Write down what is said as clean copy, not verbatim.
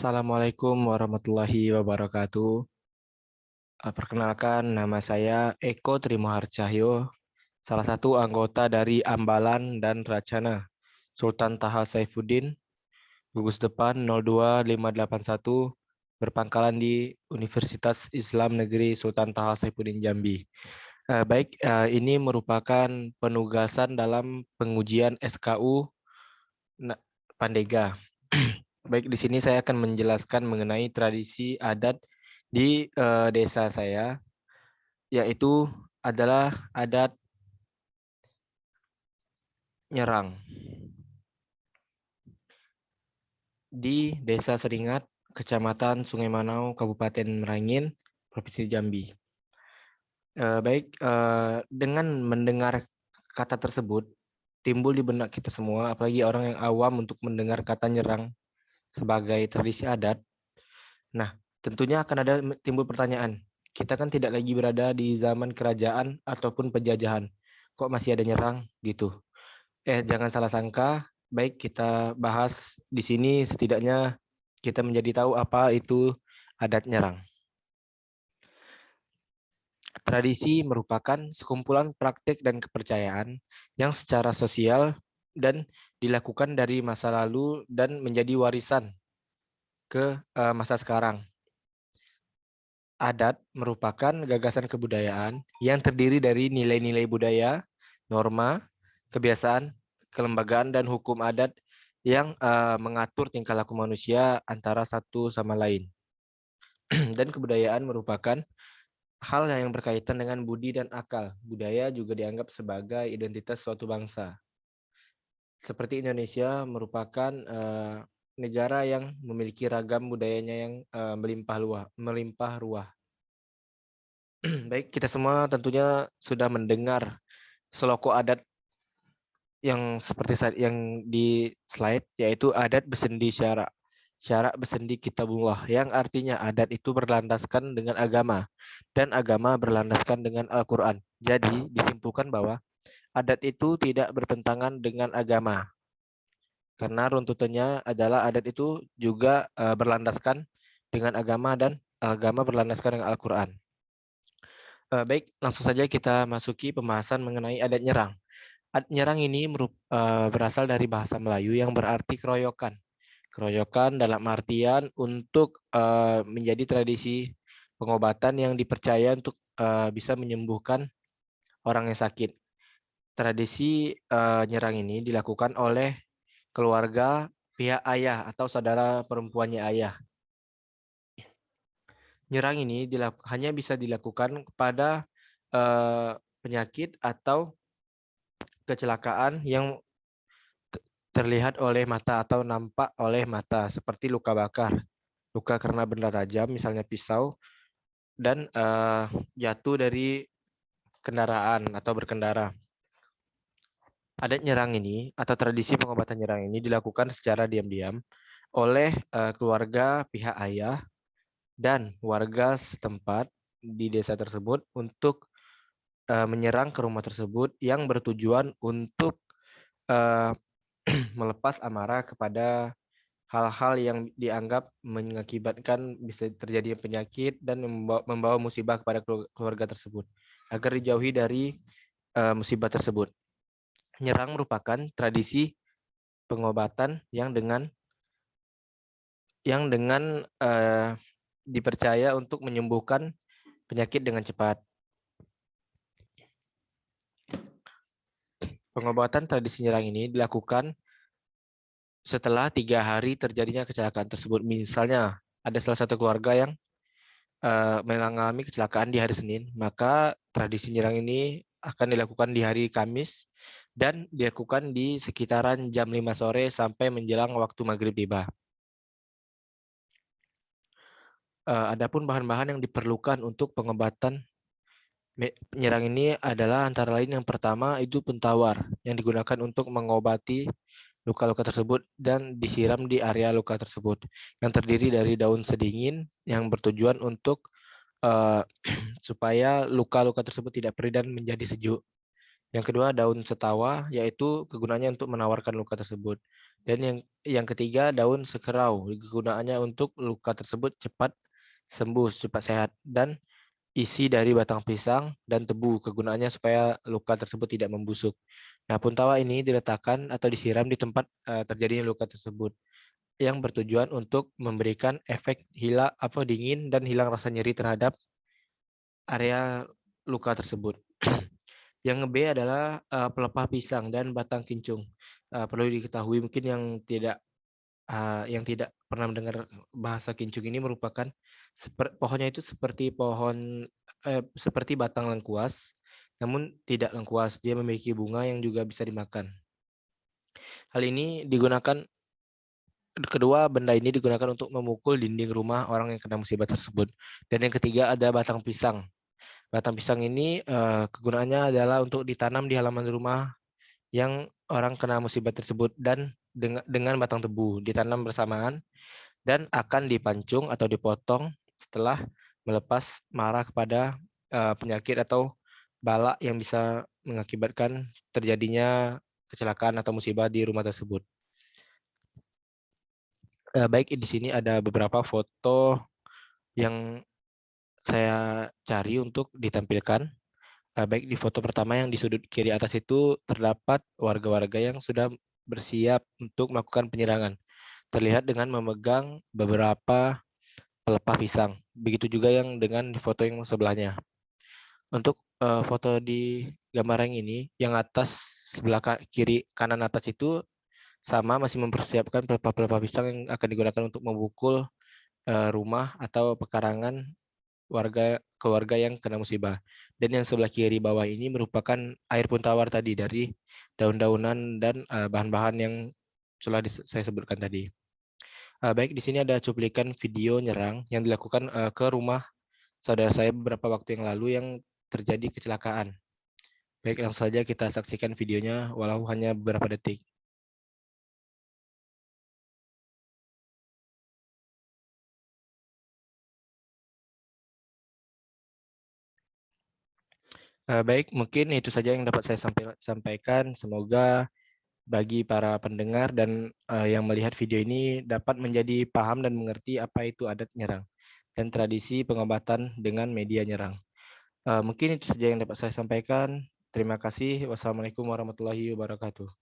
Assalamualaikum warahmatullahi wabarakatuh. Perkenalkan, nama saya Eko Trimoharcahyo, salah satu anggota dari Ambalan dan Racana, Sultan Taha Saifuddin, gugus depan 02581, berpangkalan di Universitas Islam Negeri Sultan Taha Saifuddin Jambi. Ini merupakan penugasan dalam pengujian SKU Pandega. Baik, di sini saya akan menjelaskan mengenai tradisi adat di desa saya, yaitu adalah adat nyerang di Desa Seringat, Kecamatan Sungai Manau, Kabupaten Merangin, Provinsi Jambi. Dengan mendengar kata tersebut, timbul di benak kita semua, apalagi orang yang awam untuk mendengar kata nyerang sebagai tradisi adat. Nah, tentunya akan ada timbul pertanyaan. Kita kan tidak lagi berada di zaman kerajaan ataupun penjajahan. Kok masih ada nyerang gitu? Jangan salah sangka. Baik, kita bahas di sini setidaknya kita menjadi tahu apa itu adat nyerang. Tradisi merupakan sekumpulan praktik dan kepercayaan yang secara sosial dan dilakukan dari masa lalu dan menjadi warisan ke masa sekarang. Adat merupakan gagasan kebudayaan yang terdiri dari nilai-nilai budaya, norma, kebiasaan, kelembagaan, dan hukum adat yang mengatur tingkah laku manusia antara satu sama lain. Dan kebudayaan merupakan hal yang berkaitan dengan budi dan akal. Budaya juga dianggap sebagai identitas suatu bangsa. Seperti Indonesia merupakan negara yang memiliki ragam budayanya yang melimpah ruah. Baik, kita semua tentunya sudah mendengar seloko adat yang seperti yang di slide, yaitu adat besendi syara. Syara besendi kitabullah, yang artinya adat itu berlandaskan dengan agama, dan agama berlandaskan dengan Al-Quran. Jadi, disimpulkan bahwa adat itu tidak bertentangan dengan agama. Karena runtutannya adalah adat itu juga berlandaskan dengan agama, dan agama berlandaskan dengan Al-Quran. Baik, langsung saja kita masuki pembahasan mengenai adat nyerang. Adat nyerang ini berasal dari bahasa Melayu yang berarti keroyokan. Keroyokan dalam artian untuk menjadi tradisi pengobatan yang dipercaya untuk bisa menyembuhkan orang yang sakit. Tradisi nyerang ini dilakukan oleh keluarga pihak ayah atau saudara perempuannya ayah. Nyerang ini hanya bisa dilakukan kepada penyakit atau kecelakaan yang terlihat oleh mata atau nampak oleh mata, seperti luka bakar, luka karena benda tajam, misalnya pisau, dan jatuh dari kendaraan atau berkendara. Adat nyerang ini atau tradisi pengobatan nyerang ini dilakukan secara diam-diam oleh keluarga pihak ayah dan warga setempat di desa tersebut untuk menyerang ke rumah tersebut yang bertujuan untuk melepas amarah kepada hal-hal yang dianggap mengakibatkan bisa terjadi penyakit dan membawa musibah kepada keluarga tersebut agar dijauhi dari musibah tersebut. Nyerang merupakan tradisi pengobatan yang dengan dipercaya untuk menyembuhkan penyakit dengan cepat. Pengobatan tradisi nyerang ini dilakukan setelah 3 hari terjadinya kecelakaan tersebut. Misalnya ada salah satu keluarga yang mengalami kecelakaan di hari Senin, maka tradisi nyerang ini akan dilakukan di hari Kamis dan dilakukan di sekitaran jam 5 sore sampai menjelang waktu maghrib tiba. Adapun bahan-bahan yang diperlukan untuk pengobatan penyerang ini adalah antara lain yang pertama itu pentawar yang digunakan untuk mengobati luka-luka tersebut dan disiram di area luka tersebut yang terdiri dari daun sedingin yang bertujuan untuk supaya luka-luka tersebut tidak perih dan menjadi sejuk. Yang kedua, daun setawa, yaitu kegunaannya untuk menawarkan luka tersebut. Dan yang ketiga, daun sekerau, kegunaannya untuk luka tersebut cepat sembuh, cepat sehat. Dan isi dari batang pisang dan tebu, kegunaannya supaya luka tersebut tidak membusuk. Nah, puntawa ini diletakkan atau disiram di tempat terjadinya luka tersebut, yang bertujuan untuk memberikan efek dingin dan hilang rasa nyeri terhadap area luka tersebut. Yang B adalah pelepah pisang dan batang kincung. Perlu diketahui mungkin yang tidak pernah mendengar bahasa kincung ini merupakan pohonnya itu seperti batang lengkuas, namun tidak lengkuas. Dia memiliki bunga yang juga bisa dimakan. Hal ini digunakan Kedua, benda ini digunakan untuk memukul dinding rumah orang yang kena musibah tersebut. Dan yang ketiga ada batang pisang. Batang pisang ini kegunaannya adalah untuk ditanam di halaman rumah yang orang kena musibah tersebut, dan dengan batang tebu ditanam bersamaan dan akan dipancung atau dipotong setelah melepas marah kepada penyakit atau bala yang bisa mengakibatkan terjadinya kecelakaan atau musibah di rumah tersebut. Baik, di sini ada beberapa foto yang saya cari untuk ditampilkan. Baik, di foto pertama yang di sudut kiri atas itu terdapat warga-warga yang sudah bersiap untuk melakukan penyerangan. Terlihat dengan memegang beberapa pelepah pisang. Begitu juga yang dengan di foto yang sebelahnya. Untuk foto di gambar yang ini, yang atas sebelah kiri kanan atas itu sama, masih mempersiapkan pelepah-pelepah pisang yang akan digunakan untuk memukul rumah atau pekarangan keluarga yang kena musibah. Dan yang sebelah kiri bawah ini merupakan air pun tawar tadi dari daun-daunan dan bahan-bahan yang saya sebutkan tadi. Baik, di sini ada cuplikan video nyerang yang dilakukan ke rumah saudara saya beberapa waktu yang lalu yang terjadi kecelakaan. Baik, langsung saja kita saksikan videonya walau hanya beberapa detik. Baik, mungkin itu saja yang dapat saya sampaikan. Semoga bagi para pendengar dan yang melihat video ini dapat menjadi paham dan mengerti apa itu adat nyerang dan tradisi pengobatan dengan media nyerang. Mungkin itu saja yang dapat saya sampaikan. Terima kasih. Wassalamualaikum warahmatullahi wabarakatuh.